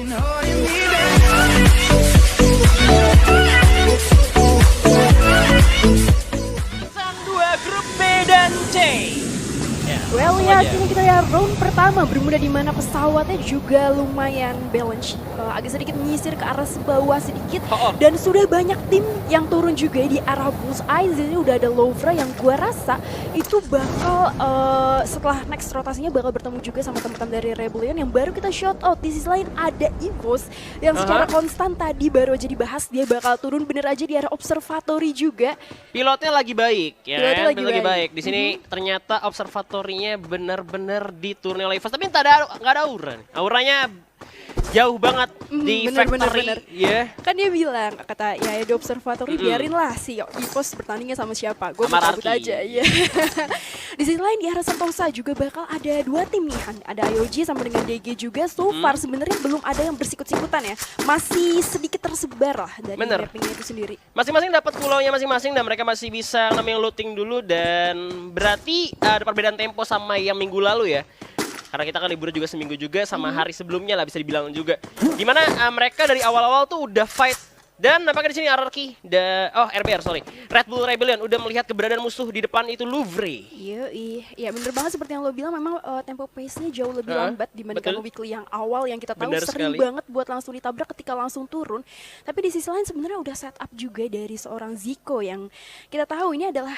Sang dua grup B dan C. Well ya, sini kita ya round pertama bermula di mana pesawatnya juga lumayan balance, agak sedikit menyisir ke arah bawah sedikit, dan sudah banyak tim yang turun juga di arah Bullseye. Di sini udah ada Lovra yang gua rasa itu bakal setelah next rotasinya bakal bertemu juga sama teman-teman dari Rebellion yang baru kita shout out. Di sisi lain ada Evos yang secara konstan tadi baru aja dibahas dia bakal turun bener aja di arah observatory juga. Pilotnya lagi baik ya. Pilotnya lagi baik. Di sini ternyata observatorinya benar-benar diturunkan oleh Evos, tapi nggak ada aura nih. Auranya jauh banget di factory. Ya. Kan dia bilang, kata ya di observatory biarinlah si Evos bertandingnya sama siapa. Gue mau cabut aja. Ya. Di sisi lain di arah Sentosa juga bakal ada dua tim nih. Ada IOG sama dengan DG juga. So far sebenarnya belum ada yang bersikut-sikutan ya. Masih sedikit tersebar lah dari mappingnya itu sendiri. Masing-masing dapat pulaunya masing-masing dan mereka masih bisa namanya looting dulu, dan berarti ada perbedaan tempo sama yang minggu lalu ya. Karena kita kan libur juga seminggu juga sama hari sebelumnya lah bisa dibilang juga. Dimana mereka dari awal-awal tuh udah fight. Dan nampaknya di sini RRQ, RBR sorry, Red Bull Rebellion udah melihat keberadaan musuh di depan itu Louvre. Iya bener banget seperti yang lo bilang, memang tempo pace-nya jauh lebih lambat dibandingkan weekly yang awal yang kita tahu sering banget buat langsung ditabrak ketika langsung turun. Tapi di sisi lain sebenarnya udah setup juga dari seorang Zico yang kita tahu ini adalah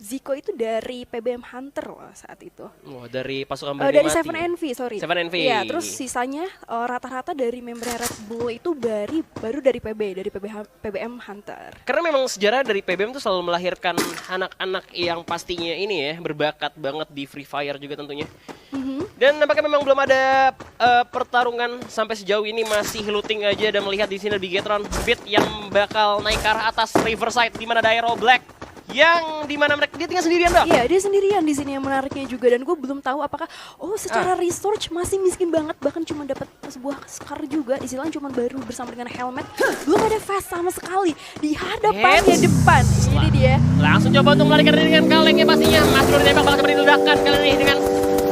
Zico itu dari PBM Hunter loh saat itu. Oh, dari pasukan dari Seven Envy, sorry. Seven Envy. Iya, terus sisanya rata-rata dari member Red Bull itu baru dari PBM Hunter. Karena memang sejarah dari PBM itu selalu melahirkan anak-anak yang pastinya ini ya berbakat banget di Free Fire juga tentunya. Dan nampaknya memang belum ada pertarungan sampai sejauh ini, masih looting aja dan melihat di sini Bigetron Beat yang bakal naik ke arah atas Riverside di mana ada Aero Black. Yang dimana mereka dia tinggal sendirian dong? Iya, dia sendirian di sini yang menariknya juga, dan gue belum tahu apakah secara research masih miskin banget, bahkan cuma dapat sebuah scar juga, istilahnya cuma baru bersama dengan helmet, belum ada fast sama sekali di hadapannya depan. Ini dia. Langsung coba untuk melarikan diri dengan kalengnya pastinya. Mas Bro ditembak bakal seperti ledakan kali ini dengan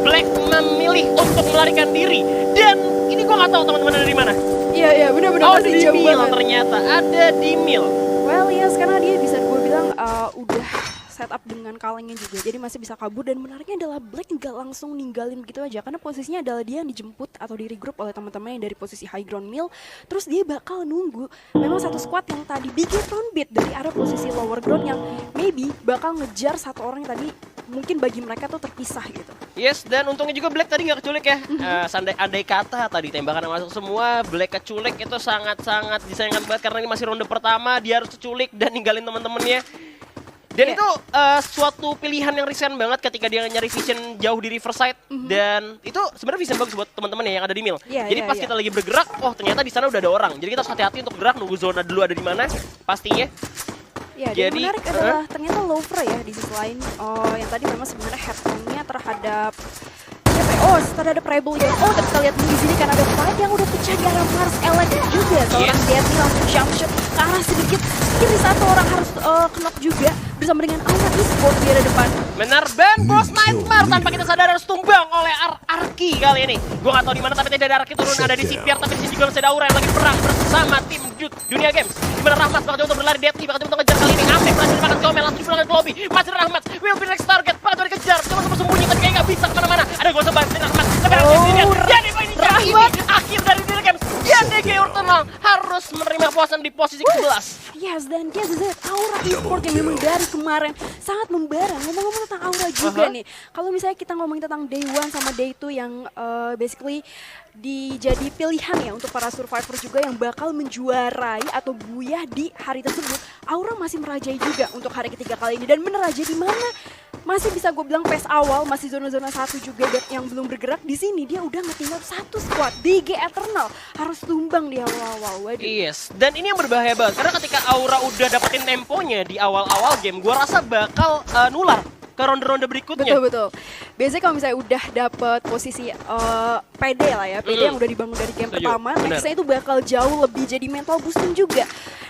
Black memilih untuk melarikan diri, dan ini gue nggak tahu teman-teman dari mana. Iya benar-benar masih jauh banget. Ternyata ada di Mil. Well yes, karena dia bisa gue bilang udah setup dengan kalengnya juga, jadi masih bisa kabur. Dan menariknya adalah Black nggak langsung ninggalin begitu aja, karena posisinya adalah dia yang dijemput atau di regroup oleh teman-teman yang dari posisi high ground mill. Terus dia bakal nunggu memang satu squad yang tadi Bigetron Beat dari arah posisi lower ground yang maybe bakal ngejar satu orang yang tadi mungkin bagi mereka tuh terpisah gitu. Yes, dan untungnya juga Black tadi nggak keculik ya. Andai kata tadi tembakan yang masuk semua, Black keculik itu sangat-sangat disayangkan banget, karena ini masih ronde pertama, dia harus keculik dan ninggalin teman-temannya. Dan itu suatu pilihan yang riskan banget ketika dia nyari vision jauh di Riverside. Dan itu sebenarnya vision bagus buat teman-teman ya yang ada di Mil. Jadi pas kita lagi bergerak, ternyata di sana udah ada orang. Jadi kita harus hati-hati untuk gerak, nunggu zona dulu ada di mana pastinya. Ya, dan yang menarik adalah ternyata Lovra ya di sisi lain, yang tadi memang sebenarnya headphone-nya terhadap terhadap Rebellion. Tapi kita lihat di sini kan ada fight yang udah pecah di arah Mars Elegant juga. Seorang Deadly langsung jump shot ke arah sedikit kiri, satu orang harus knock juga bersama dengan Aura Esports di arah depan. Benar, Ben Bos Nightmare tanpa kita sadar harus tumbang oleh RRQ kali ini. Gue gak tahu di mana, tapi tidak ada RRQ turun, ada di CPR, tapi di sini juga masih ada Aura yang lagi perang bersama tim Dunia Games. Di mana Rahmat bakal coba untuk berlari, Deadly bakal coba untuk ngejar kali ini. Afif langsung dimakan Comel, langsung dipulangkan ke lobby. Masih Rahmat, will be next target, bakal coba dikejar, coba sembunyi tapi kayak gak bisa kemana-mana. Ada gol sebar dari Rahmat, tapi Rahmat sendirian. Jadi ini akhir dari Dunia Games. Dan DG Urtonal harus menerima kepuasan di posisi ke-11. Yes, dan dia Aura Esports yang memang dari kemarin sangat membara. Ngomong-ngomong tentang Aura juga nih, kalau misalnya kita ngomongin tentang Day 1 sama Day 2 yang basically jadi pilihan ya untuk para survivor juga yang bakal menjuarai atau buyah di hari tersebut, Aura masih merajai juga untuk hari ketiga kali ini. Dan bener aja di mana masih bisa gue bilang pace awal, masih zona-zona 1 juga yang belum bergerak. Di sini dia udah ngetinggal satu squad, DG Eternal harus tumbang di awal-awal. Yes, dan ini yang berbahaya banget, karena ketika Aura udah dapetin temponya di awal-awal game, gue rasa bakal nular ke ronde-ronde berikutnya. Betul. Biasanya kalau misalnya udah dapet posisi PD lah ya, PD yang udah dibangun dari game pertama, nextnya itu bakal jauh lebih jadi mental boosting juga.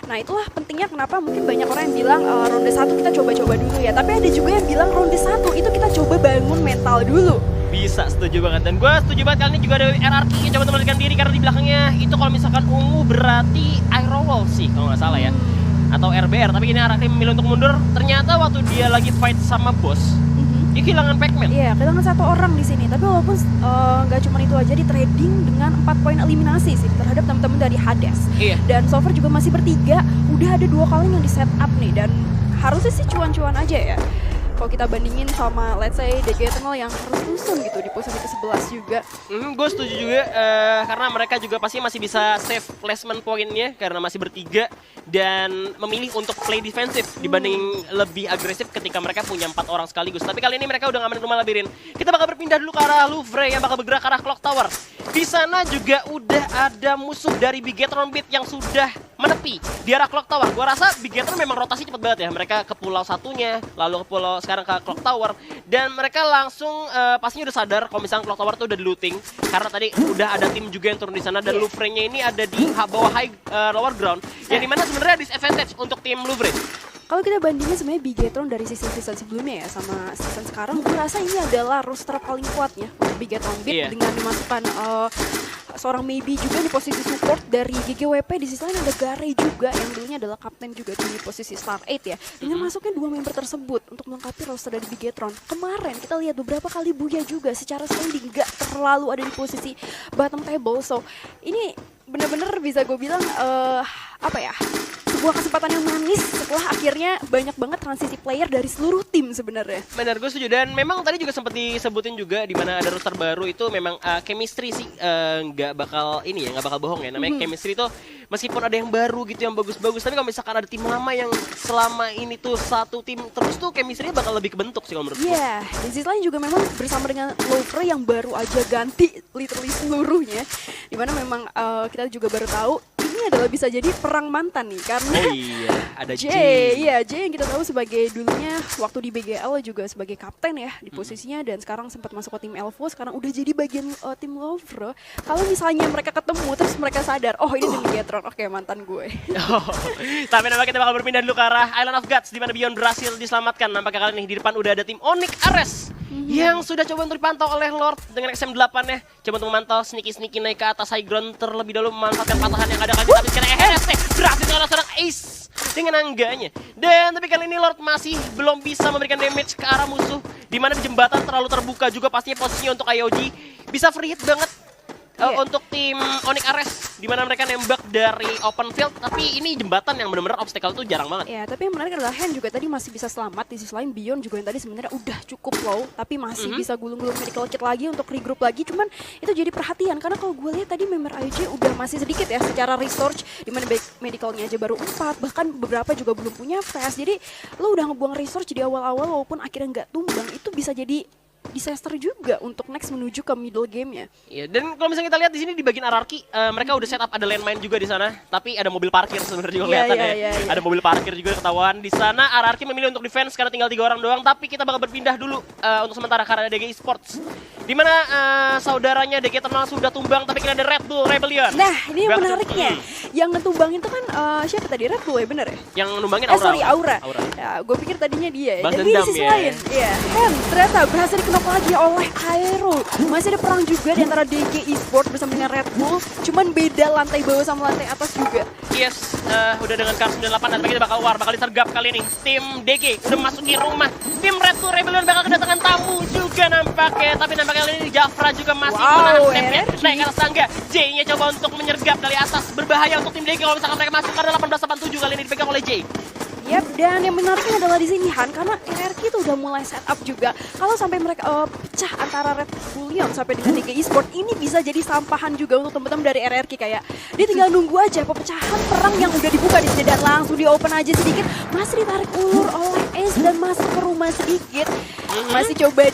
Nah itulah pentingnya kenapa mungkin banyak orang yang bilang ronde 1 kita coba-coba dulu ya, tapi ada juga yang bilang ronde 1 itu kita coba bangun mental dulu. Bisa, setuju banget. Dan gue setuju banget kali ini juga ada RRQ yang coba melarikan diri karena di belakangnya itu kalau misalkan ungu berarti Aerowolf sih kalau nggak salah ya. Atau RBR, tapi ini RRQ memilih untuk mundur. Ternyata waktu dia lagi fight sama bos, dia kehilangan Pac-Man. Iya, kehilangan satu orang di sini. Tapi walaupun nggak cuma itu aja, di trading dengan 4 poin eliminasi sih terhadap teman-teman dari Hades. Iya. Dan so far juga masih bertiga, udah ada 2 kali yang di set up nih. Dan harusnya sih cuan-cuan aja ya. Kalau kita bandingin sama let's say DG Eternal yang harus usung gitu di posisi ke-11 juga. Gue setuju juga karena mereka juga pasti masih bisa save placement poinnya karena masih bertiga dan memilih untuk play defensif dibanding lebih agresif ketika mereka punya 4 orang sekaligus. Tapi kali ini mereka udah ngamanin rumah labirin. Kita bakal berpindah dulu ke arah Louvre yang bakal bergerak ke arah Clock Tower. Di sana juga udah ada musuh dari Bigetron Beat yang sudah menepi di arah Clock Tower. Gua rasa Bigetron memang rotasi cepet banget ya. Mereka ke pulau satunya, lalu ke pulau sekarang ke Clock Tower, dan mereka langsung pastinya udah sadar kalau misalnya Clock Tower tuh udah di looting karena tadi udah ada tim juga yang turun di sana dan Louvre-nya ini ada di bawah lower ground yang dimana sebenarnya disadvantage untuk tim Louvre. Kalau kita bandingin sebenarnya Bigetron dari season sebelumnya ya sama season sekarang, gue rasa ini adalah roster paling kuatnya untuk Bigetron Beat dengan dimasukkan seorang Maybe juga di posisi support dari GGWP. Di sisi lain ada Gare juga yang dulunya adalah kapten juga di posisi Star 8 ya. Dengan masuknya 2 member tersebut untuk melengkapi roster dari Bigetron. Kemarin kita lihat beberapa kali Buya juga secara standing gak terlalu ada di posisi bottom table. So ini bener-bener bisa gue bilang apa ya, sebuah kesempatan yang manis setelah akhirnya banyak banget transisi player dari seluruh tim sebenarnya. Benar, gue setuju. Dan memang tadi juga sempat disebutin juga di mana ada roster baru itu memang chemistry sih nggak bakal ini ya, nggak bakal bohong ya. Namanya chemistry itu meskipun ada yang baru gitu yang bagus-bagus, tapi kalau misalkan ada tim lama yang selama ini tuh satu tim terus tuh chemistry-nya bakal lebih kebentuk sih kalau menurut gue. Iya, di sisi lain juga memang bersama dengan Louvre yang baru aja ganti literally seluruhnya. Dimana memang kita juga baru tahu ini adalah bisa jadi perang mantan nih karena ada J. Iya, J yang kita tahu sebagai dulunya waktu di BGL juga sebagai kapten ya di posisinya dan sekarang sempat masuk ke tim Elvo, sekarang udah jadi bagian tim Louvre. Kalau misalnya mereka ketemu terus mereka sadar, oh ini tim Bigetron, oke mantan gue. Tapi nampaknya kita bakal berpindah dulu ke arah Island of Gods di mana Beyond berhasil diselamatkan. Nampaknya kali ini di depan udah ada tim Onyx Ares yang sudah coba untuk dipantau oleh Lord dengan XM8-nya. Coba untuk memantau sneaky naik ke atas high ground terlebih dahulu memanfaatkan patahan yang ada kali tapi sekarang EHST berhasil dengan seorang ace dengan angganya. Dan tapi kali ini Lord masih belum bisa memberikan damage ke arah musuh di mana di jembatan terlalu terbuka juga pastinya posisinya untuk IOG bisa free hit banget. Untuk tim Onyx Ares di mana mereka nembak dari open field, tapi ini jembatan yang benar-benar obstacle tuh jarang banget. Ya, tapi yang menarik adalah Hen juga tadi masih bisa selamat. Di sisi lain Beyond juga yang tadi sebenarnya udah cukup low, tapi masih bisa gulung-gulung medical kit lagi untuk regroup lagi. Cuman itu jadi perhatian karena kalau gue lihat tadi member IOG udah masih sedikit ya secara research, di mana medicalnya aja baru 4, bahkan beberapa juga belum punya fast. Jadi lo udah ngebuang research di awal-awal walaupun akhirnya nggak tumbang, itu bisa jadi disaster juga untuk next menuju ke middle game-nya. Iya, dan kalau misalnya kita lihat di sini di bagian RRQ, mereka udah set up ada landmine juga di sana, tapi ada mobil parkir sebenarnya juga kelihatan ya. Ada mobil parkir juga ketahuan di sana. RRQ memilih untuk defense karena tinggal 3 orang doang, tapi kita bakal berpindah dulu untuk sementara karena ada DG Esports. Di mana saudaranya DG Eternal sudah tumbang, tapi kita ada Red Bull Rebellion. Nah, ini yang menariknya. Yang ngetumbangin itu kan siapa tadi? Red Bull ya, bener ya? Yang numbangin Aura. Aura. Ya, gue pikir tadinya dia. Balas Jadi di dendam sisi ya. lain, ternyata berhasil dikenok lagi oleh Aero. Masih ada perang juga di antara DG Esports bersama dengan Red Bull. Cuman beda lantai bawah sama lantai atas juga. Yes, udah dengan Kar 98 dan kita bakal bakal disergap kali ini. Tim DG udah masuki rumah. Tim Red Bull Rebellion bakal kedatangan tamu juga nampaknya. Tapi nampaknya kali ini Jafra juga masih menahan stepnya. Naik ke atas tangga. J-nya coba untuk menyergap dari atas. Berbahaya untuk tim DG kalau misalkan mereka masuk karena 1887 kali ini dipegang oleh J. Yap, dan yang menariknya adalah di sini Han, karena RRQ itu udah mulai setup juga. Kalau sampai mereka pecah antara Red Bullion sampai dengan DG Esports, ini bisa jadi sampahan juga untuk teman-teman dari RRQ. Kayak dia tinggal nunggu aja pepecahan perang yang udah dibuka di sini dan langsung di open aja sedikit. Masih ditarik ulur oleh Ace dan masuk ke rumah sedikit. Masih coba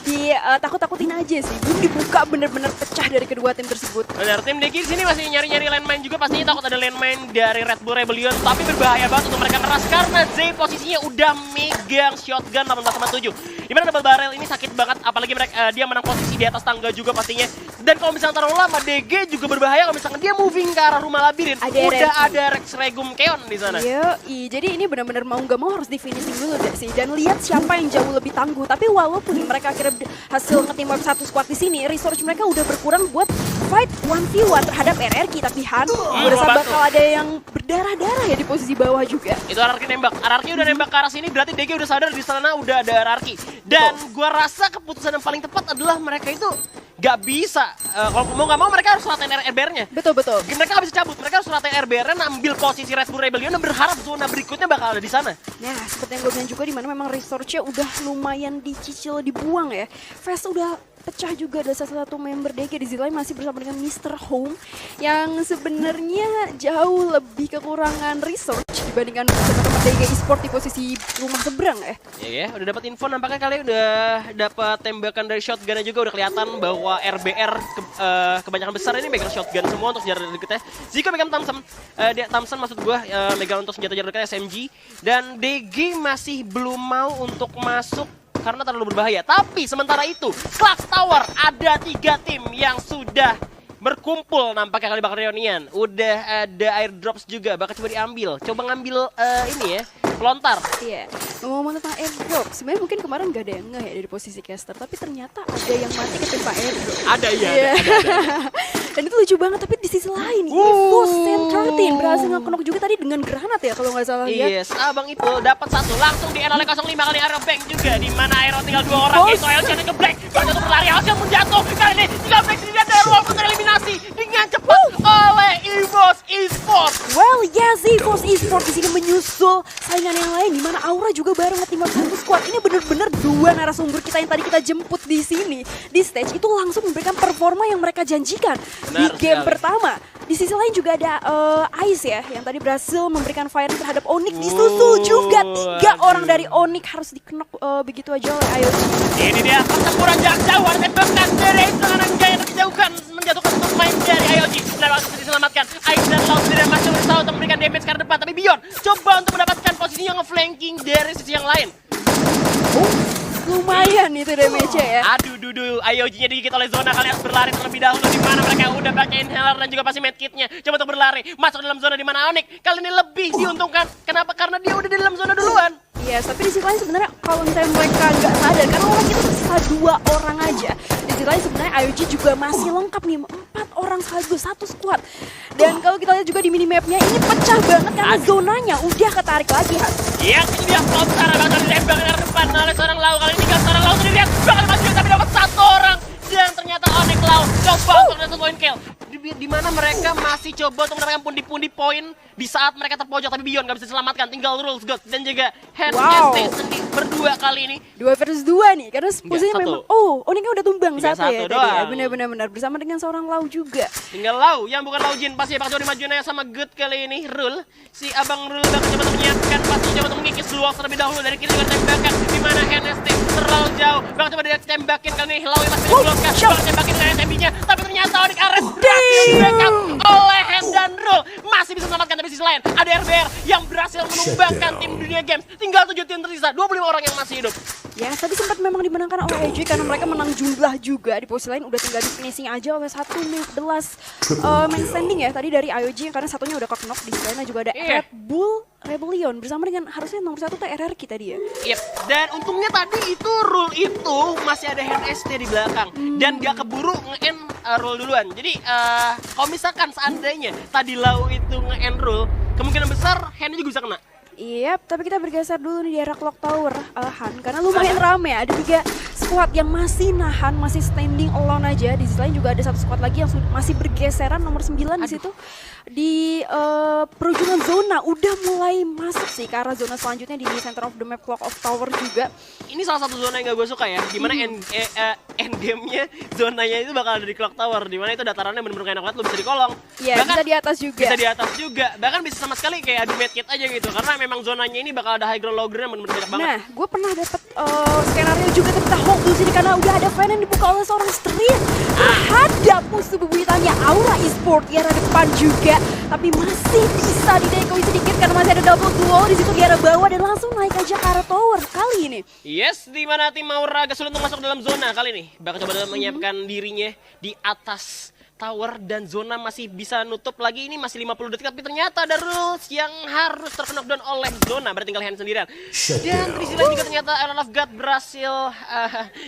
takut-takutin aja sih. Belum dibuka bener-bener pecah dari kedua tim tersebut. Benar, tim DG di sini masih nyari-nyari landmine juga, pastinya takut ada landmine dari Red Bull Rebellion, tapi berbahaya banget untuk mereka keras karena Z posisinya udah megang shotgun 1887. Dimana double barrel ini sakit banget, apalagi mereka dia menang posisi di atas tangga juga pastinya. Dan kalau misalnya terlalu lama, DG juga berbahaya kalau misalnya dia moving ke arah rumah labirin. Udah ada Rex Regum Keon di sana. Jadi ini benar-benar mau nggak mau harus di finishing dulu deh sih. dan lihat siapa yang jauh lebih tangguh. Tapi walaupun mereka akhirnya hasil nge-team wipe satu squad di sini, resource mereka udah berkurang buat fight 1v1 terhadap RRQ. Tapi Han, gue rasa bakal ada yang berdarah-darah ya di posisi bawah juga. Itu RRQ nembak. RRQ udah nembak ke arah sini, berarti DG udah sadar di sana udah ada RRQ. Dan gua rasa keputusan yang paling tepat adalah mereka itu gak bisa, kalau mau gak mau mereka harus ratain RBR-nya. Betul. Mereka gak bisa cabut, mereka harus ratain RBR-nya, ambil posisi Red Bull Rebellion dan berharap zona berikutnya bakal ada di sana. Nah, seperti yang gue bilang juga, dimana memang resource-nya udah lumayan dicicil, dibuang ya. Fast udah pecah juga, ada salah satu member DG. Di sisi lain masih bersama dengan Mr. Home yang sebenarnya jauh lebih kekurangan resource dibandingkan teman-teman DG Esport di posisi rumah seberang ya. Ya, udah dapat info, nampaknya kalian udah dapat tembakan dari shotgun juga, udah kelihatan bahwa RBR kebanyakan besar ini megang shotgun semua untuk jarak dekatnya. Zico megang Thompson, Thompson maksud gue megang untuk senjata jarak dekat SMG, dan DG masih belum mau untuk masuk karena terlalu berbahaya. Tapi sementara itu, Clock Tower ada 3 tim yang sudah berkumpul nampaknya kali bakal reunian. Udah ada airdrops juga, bakal coba diambil. Coba ngambil ini ya, pelontar. Iya, ngomong tentang airdrop, sebenarnya mungkin kemarin gak ada yang ngeh ya dari posisi caster, tapi ternyata ada yang mati ketimpa airdrop. Ada ya, Iya. ada. Dan itu lucu banget, tapi di sisi lain, EVOS Sam13 berhasil nge-knock juga tadi dengan granat ya kalau nggak salah lihat. Yes, abang itu dapat satu langsung di oleh 05 kali Aero Bank juga, di mana Aero tinggal 2 orang, yaitu Elcian ke Black. Baru satu berlari, Elcian pun jatuh. Kali ini tinggal Black sendiri dan walaupun tereliminasi dengan cepat oleh EVOS Esports. Well, yes, EVOS Esports di sini menyusul saingan yang lain, di mana Aura juga baru nge-team up satu squad. Ini bener-bener 2 narasumber kita yang tadi kita jemput di sini di stage itu langsung memberikan performa yang mereka janjikan di game pertama. Di sisi lain juga ada Ice ya, yang tadi berhasil memberikan fire terhadap Onyx. Disusul juga 3 orang dari Onyx harus di-knock begitu aja oleh IoT. Ini dia pertempuran jarak jauh, ada tembakan dari serangan Jaya yang dijauhkan, menjatuhkan untuk main dari IoT. Dan langsung diselamatkan. Ice dan Laut tidak masih berusaha untuk memberikan damage ke arah depan, tapi Beyond coba untuk mendapatkan posisi yang nge-flanking dari sisi yang lain. Lumayan itu damage-nya ya. Aduh, IOG-nya digigit oleh zona. Kalian harus berlari terlebih dahulu, di mana mereka udah pakai inhaler dan juga pasti medkitnya. Coba untuk berlari masuk dalam zona, di mana Onyx kali ini lebih diuntungkan. Kenapa? Karena dia udah di dalam zona duluan. Iya, tapi di sisi lain sebenarnya kalau misalnya mereka nggak sadar, karena orang itu sisa 2 orang aja. Di sisi lain sebenarnya IOG juga masih lengkap nih, 4 orang sekaligus satu squad. Dan kalau kita lihat juga di minimapnya ini pecah banget karena zonanya udah ketarik lagi, Han. Iya, ini dia Flopstar bakal ditembak ke arah depan oleh seorang Lau. Kali ini kan seorang Lau sudah lihat bakal maju, tapi dapat 1 orang. Dan ternyata Onyx Lau coba untuk mendapatkan point kill. Di mana mereka masih coba untuk mendapatkan pundi-pundi poin di saat mereka terpojok, tapi Beyond gak bisa diselamatkan. Tinggal Rules God dan juga Hand ST sendiri berdua kali ini. 2 versus 2 nih, karena posisinya memang Onyx udah tumbang 1 ya tadi ya. Benar-benar bersama dengan seorang Lau juga. Tinggal Lau yang bukan Lau Jin, pasti bakal coba dimajuin aja sama God kali ini. Rule, si abang Rule bakal coba untuk menyiapkan, pasti coba untuk mengikis dulu terlebih dahulu dari kiri dengan tembakan, di mana Hand ST terlalu jauh. Bakal coba ditembakin kali ini. Lau yang masih diblokkan, bakal tembakin dengan SMB-nya, tapi ternyata Onyx Ares backup oleh Hand dan Rule. Masih bisa selamatkan, tapi sisi lain ada RBR yang berhasil menumbangkan tim Dunia Games. Tinggal 7 tim tersisa, 25 orang yang masih hidup. Ya, tadi sempat memang dimenangkan oleh AJ karena mereka menang jumlah juga. Di posisi lain udah tinggal di finishing aja oleh satu the last main standing ya tadi dari IOG, karena satunya udah knock. Di sana juga ada Red Bull Rebellion bersama dengan harusnya nomor 1 tuh RRQ tadi ya. Yep. Dan untungnya tadi itu Rule itu masih ada Hand ST di belakang dan gak keburu nge-end Rule duluan. Jadi kalau misalkan seandainya tadi Lau itu nge-end Rule, kemungkinan besar Hand-nya juga bisa kena. Iya, tapi kita bergeser dulu nih di area Clock Tower, Han, karena lumayan rame. Ada 3 squad yang masih nahan, masih standing alone aja. Di sisi lain juga ada 1 squad lagi yang masih bergeseran, nomor 9 di situ. Di perujungan zona udah mulai masuk sih ke arah zona selanjutnya di center of the map Clock of Tower juga. Ini salah satu zona yang gak gue suka ya, dimana end game-nya zonanya itu bakal ada di Clock Tower, dimana itu datarannya bener-bener enak banget, lu bisa di kolong. Iya, bisa di atas juga. Bisa di atas juga, bahkan bisa sama sekali kayak adu medkit aja gitu, karena memang zonanya ini bakal ada high ground low ground yang bener-bener banyak banget. Nah, gue pernah dapet skenario juga, tapi kita hold dulu sini karena udah ada fan yang dibuka oleh seorang street terhadap musuh bebuyutannya Aura Esports di arah depan juga, tapi masih bisa didekoi sedikit karena masih ada double duo di situ di arah bawah dan langsung naik aja ke arah tower kali ini. Yes, di mana tim Aura agak sulit untuk masuk dalam zona kali ini. Bakal coba menyiapkan dirinya di atas tower dan zona masih bisa nutup lagi. Ini masih 50 detik tapi ternyata ada rules yang harus terknockdown oleh zona. Berarti tinggal Hen sendirian. Dan di sisi lain juga ternyata Island of God berhasil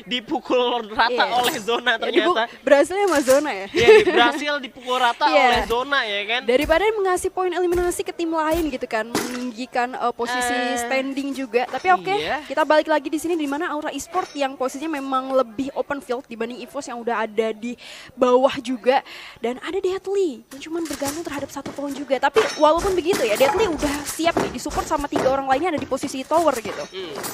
dipukul rata oleh zona ternyata. Berhasilnya sama zona ya? Iya, berhasil dipukul rata oleh zona ya kan. Daripada mengasih poin eliminasi ke tim lain gitu kan, meninggikan posisi standing juga. Tapi oke, kita balik lagi di sini di mana Aura Esport yang posisinya memang lebih open field dibanding EVOS yang udah ada di bawah juga. Dan ada Deadly yang cuma bergantung terhadap 1 pohon juga. Tapi walaupun begitu ya, Deadly udah siap nih disupport sama 3 orang lainnya ada di posisi tower gitu.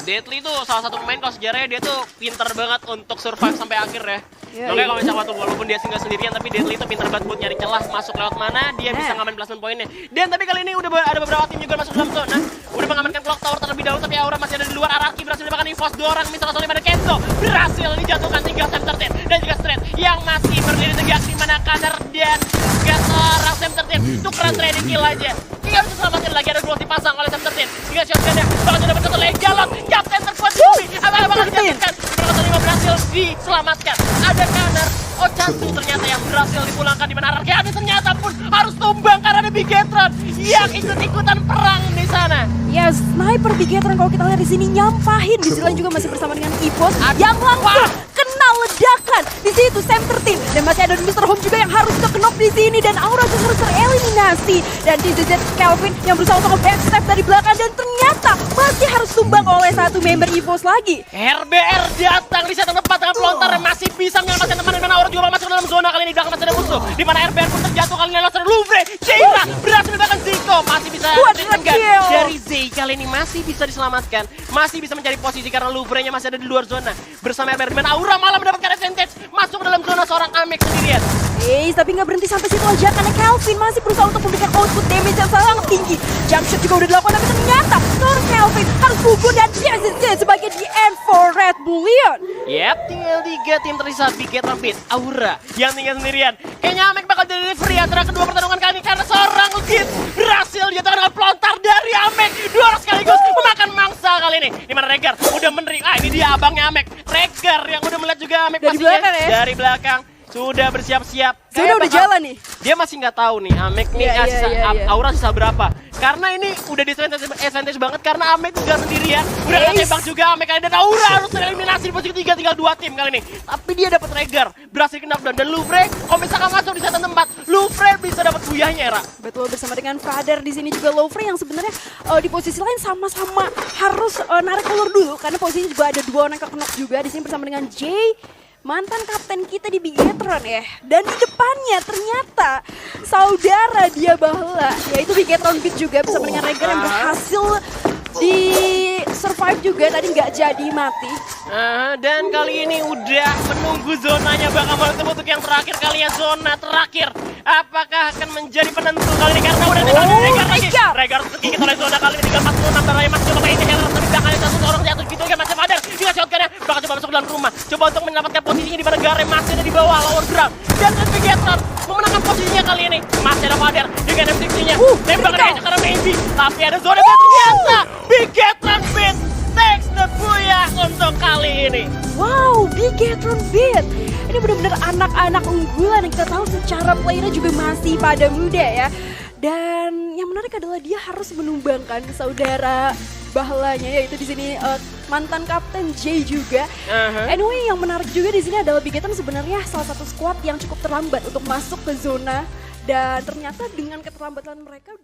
Deadly tuh salah satu pemain kalau sejarahnya dia tuh pinter banget untuk survive sampai akhir ya. Makanya kalau misalnya walaupun dia single sendirian tapi Deadly tuh pinter banget buat nyari celah masuk lewat mana dia bisa ngamen placement poinnya. Dan tapi kali ini udah ada beberapa tim juga masuk dalam zona. Udah mengamankan clock tower terlebih dahulu tapi Aura masih ada di luar. Araki berhasil mendapatkan EVOS 2 orang misal langsung pada Kenzo berhasil dijatuhkan tinggal Sam13 dan juga Straight yang masih berdiri tegak di mana Kader dan juga seorang Sam13 tukeran trading kill aja. Tinggal bisa selamatkan lagi ada dua dipasang oleh Sam13 hingga shotgunnya bakal dapat satu Legalon kapten terkuat di bumi bakal dijatuhkan. Berhasil berhasil diselamatkan. Ada Kader Ochantu ternyata yang berhasil dipulangkan di mana Araki ada ternyata pun harus tumbang karena ada Bigetron yang ikut-ikutan perang di sana. Ya, sniper Bigetron kalau kita lihat di sini nyampahin. Di sisi lain juga masih bersama dengan EVOS yang langsung kena ledakan. Di situ Sam13 dan masih ada Mr. Home juga yang harus ke-knock di sini dan Aura juga harus tereliminasi. Dan di sisi Kelvin yang berusaha untuk backstep dari belakang dan ternyata masih harus tumbang oleh 1 member EVOS lagi. RBR datang di set tepat dengan pelontar yang masih bisa menyelamatkan teman dan Aura juga masuk ke dalam zona kali ini. Belakang masih ada musuh di mana RBR pun terjatuh kali ini lewat Louvre. Jaira berhasil mendapatkan Zico masih bisa dari Zay kali ini masih bisa diselamatkan, masih bisa mencari posisi karena Louvre-nya masih ada di luar zona bersama RBR di mana Aura malah mendapatkan advantage masuk ke dalam zona seorang Amek sendirian. Tapi nggak berhenti sampai situ aja karena Kelvin masih berusaha untuk memberikan output damage yang sangat tinggi. Jump shot juga udah dilakukan tapi ternyata seorang Kelvin harus gugur dan dia sebagai the end for Red Bull Leon. Tinggal 3 tim tersisa Bigetron Beat, Aura yang tinggal sendirian. Kayaknya Amek bakal delivery antara kedua pertarungan kali ini karena seorang Legit berhasil dijatuhkan dengan pelontar dari Amek. 2 orang sekaligus memakan mangsa kali ini. Di mana Regar udah menerik. Ini dia abangnya Amek. Regar yang udah melihat juga Amek dari belakang ya. Dari belakang. Sudah bersiap-siap. Sudah udah jalan nih. Dia masih nggak tahu nih Amek nih Aura sisa berapa. Karena ini udah disadvantage banget karena Amek juga sendirian. Udah kena tembak juga Amek kali dan Aura harus tereliminasi di posisi 3 tinggal 2 tim kali ini. Tapi dia dapat Regar, berhasil knockdown dan Louvre kalau misalkan masuk di set tempat, Louvre bisa dapat buyahnya Era. Betul bersama dengan Father di sini juga Louvre yang sebenarnya di posisi lain sama-sama harus narik ulur dulu karena posisi juga ada 2 orang ke-knock juga di sini bersama dengan Jay. Mantan kapten kita di Bigetron ya. Dan di depannya ternyata saudara dia bahla, yaitu Bigetron Beat juga bersama dengan Regar yang berhasil di survive juga, tadi nggak jadi mati. Dan kali ini udah menunggu zonanya bakal mau untuk yang terakhir kali ya, zona terakhir. Apakah akan menjadi penentu kali ini karena udah ada Regar lagi. Regar sedikit oleh zona kali ini tinggal 46 darahnya masih coba kayak ini tapi belakangnya satu orang jatuh gitu kan masih Father. Dia shotgunnya bakal coba masuk dalam rumah. Coba untuk mendapatkan posisinya di mana Garen masih ada di bawah lower ground. Dan Bigetron memenangkan posisinya kali ini. Masih ada Father dengan M60-nya. Tembakan aja karena maybe. Tapi ada zona yang ternyata Bigetron Beat takes the booyah untuk kali ini. Wow, Bigetron Beat. Ini benar-benar anak-anak unggulan yang kita tahu secara playernya juga masih pada muda ya. Dan yang menarik adalah dia harus menumbangkan saudara bahlanya yaitu di sini mantan kapten Jay juga. Anyway, yang menarik juga di sini adalah Bigetron sebenarnya salah satu squad yang cukup terlambat untuk masuk ke zona dan ternyata dengan keterlambatan mereka